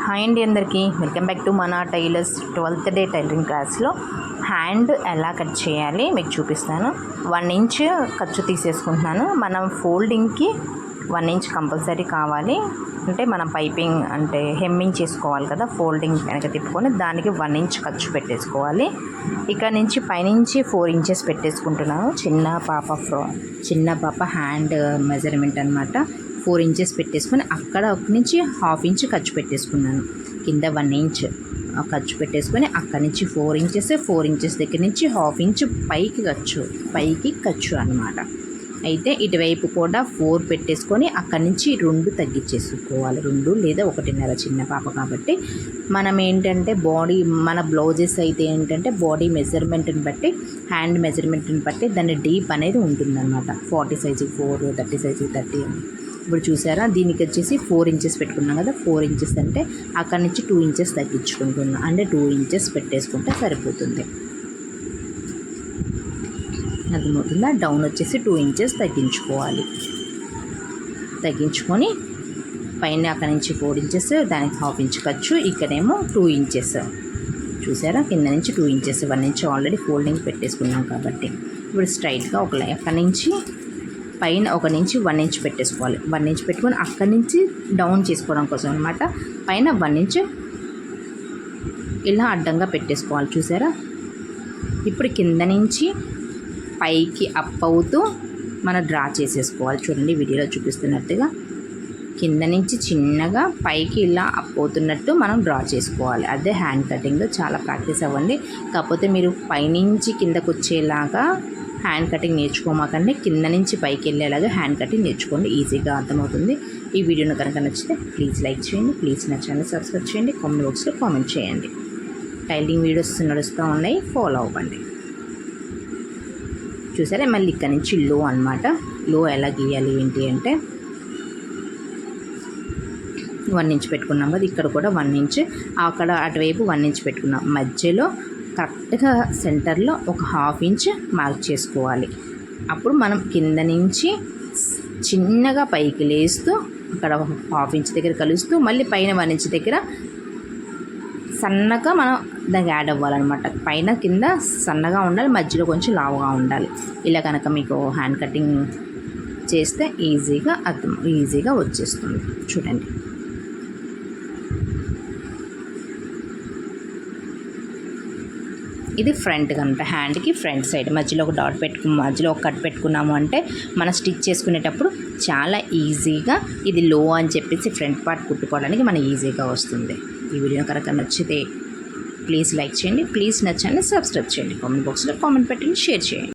Hi అండి, అందరికీ welcome back to మన టైలర్స్ 12th డే టైలరింగ్ క్లాస్లో హ్యాండ్ ఎలా కట్ చేయాలి మీకు చూపిస్తాను. 1 ఇంచ్ ఖర్చు తీసేసుకుంటున్నాను. మనం ఫోల్డింగ్కి 1 ఇంచ్ కంపల్సరీ కావాలి. అంటే మనం పైపింగ్ అంటే హెమ్మింగ్ చేసుకోవాలి కదా, ఫోల్డింగ్ వెనక తిప్పుకొని దానికి 1 ఇంచ్ ఖర్చు పెట్టేసుకోవాలి. ఇక్కడ నుంచి పైనుంచి 4 ఇంచెస్ పెట్టేసుకుంటున్నాను. చిన్న పాప హ్యాండ్ మెజర్మెంట్ అనమాట. 4 ఇంచెస్ పెట్టేసుకొని అక్కడ ఒక నుంచి 1/2 ఇంచ్ ఖర్చు పెట్టేసుకున్నాను. కింద 1 ఇంచ్ ఖర్చు పెట్టేసుకొని అక్కడి నుంచి 4 ఇంచెస్, 4 ఇంచెస్ దగ్గర నుంచి 1/2 ఇంచ్ పైకి ఖర్చు అనమాట. అయితే ఇటువైపు కూడా 4 పెట్టేసుకొని అక్కడి నుంచి 2 తగ్గించేసుకోవాలి. 2 లేదా 1.5 చిన్న పాప కాబట్టి మనం ఏంటంటే మన బ్లౌజెస్ అయితే ఏంటంటే బాడీ మెజర్మెంట్ని బట్టి, హ్యాండ్ మెజర్మెంట్ని బట్టి దాని డీప్ అనేది ఉంటుందన్నమాట. 40 సైజు 4, 30 సైజు 30 అని. ఇప్పుడు చూసారా, దీనికి వచ్చేసి 4 ఇంచెస్ పెట్టుకున్నాం కదా. 4 ఇంచెస్ అంటే అక్కడి నుంచి 2 ఇంచెస్ తగ్గించుకుంటున్నాం. అంటే 2 ఇంచెస్ పెట్టేసుకుంటే సరిపోతుంది. అర్థమవుతుందా? డౌన్ వచ్చేసి 2 ఇంచెస్ తగ్గించుకోవాలి. తగ్గించుకొని పైన అక్కడి నుంచి 4 ఇంచెస్, దానికి 1/2 ఇంచ్ ఖర్చు, ఇక్కడేమో 2 ఇంచెస్. చూసారా, కింద నుంచి 2 ఇంచెస్, 1 ఇంచ్ ఆల్రెడీ ఫోల్డింగ్ పెట్టేసుకున్నాం కాబట్టి ఇప్పుడు స్ట్రైట్గా అక్కడి నుంచి పైన 1 నుంచి 1 ఇంచ్ పెట్టేసుకోవాలి. 1 ఇంచ్ పెట్టుకొని అక్కడి నుంచి డౌన్ చేసుకోవడం కోసం అనమాట. పైన 1 ఇంచ్ ఇలా అడ్డంగా పెట్టేసుకోవాలి. చూసారా, ఇప్పుడు కింద నుంచి పైకి అప్ అవుతూ మనం డ్రా చేసేసుకోవాలి. చూడండి, వీడియోలో చూపిస్తున్నట్టుగా కింద నుంచి చిన్నగా పైకి ఇలా అప్ అవుతున్నట్టు మనం డ్రా చేసుకోవాలి. అదే హ్యాండ్ కటింగ్. చాలా ప్రాక్టీస్ అవ్వండి. కాకపోతే మీరు పైనుంచి కిందకు వచ్చేలాగా హ్యాండ్ కటింగ్ నేర్చుకోమాకండి. కింద నుంచి పైకి వెళ్ళేలాగా హ్యాండ్ కటింగ్ నేర్చుకోండి. ఈజీగా అర్థమవుతుంది. ఈ వీడియోను కనుక నచ్చితే ప్లీజ్ లైక్ చేయండి. ప్లీజ్ నా ఛానల్ సబ్స్క్రైబ్ చేయండి. కామెంట్ బాక్స్లో కామెంట్ చేయండి. టైలరింగ్ వీడియోస్ నడుస్తూ ఉన్నాయి, ఫాలో అవ్వండి. చూసారా, మళ్ళీ ఇక్కడ నుంచి లో అనమాట. లో ఎలా గీయాలి ఏంటి అంటే 1 ఇంచ్ పెట్టుకున్నాం కదా, ఇక్కడ కూడా 1 ఇంచ్, అక్కడ అటువైపు 1 ఇంచ్ పెట్టుకున్నాం. మధ్యలో కరెక్ట్గా సెంటర్లో ఒక 1/2 ఇంచ్ మార్క్ చేసుకోవాలి. అప్పుడు మనం కింద నుంచి చిన్నగా పైకి లేస్తూ అక్కడ 1/2 ఇంచ్ దగ్గర కలుస్తూ మళ్ళీ పైన 1 ఇంచ్ దగ్గర సన్నగా మనం దానికి యాడ్ అవ్వాలన్నమాట. పైన కింద సన్నగా ఉండాలి, మధ్యలో కొంచెం లావుగా ఉండాలి. ఇలా కనుక మీకు హ్యాండ్ కటింగ్ చేస్తే ఈజీగా వచ్చేస్తుంది. చూడండి, ఇది ఫ్రంట్ కనుక హ్యాండ్కి ఫ్రంట్ సైడ్ మధ్యలో ఒక మధ్యలో ఒక కట్ పెట్టుకున్నాము అంటే మనం స్టిచ్ చేసుకునేటప్పుడు చాలా ఈజీగా ఇది లో అని చెప్పేసి ఫ్రంట్ పార్ట్ కుట్టుకోవడానికి మన ఈజీగా వస్తుంది. ఈ వీడియో కనుక నచ్చితే ప్లీజ్ లైక్ చేయండి. ప్లీజ్ నచ్చండి, సబ్స్క్రైబ్ చేయండి. కామెంట్ బాక్స్లో కామెంట్ పెట్టండి, షేర్ చేయండి.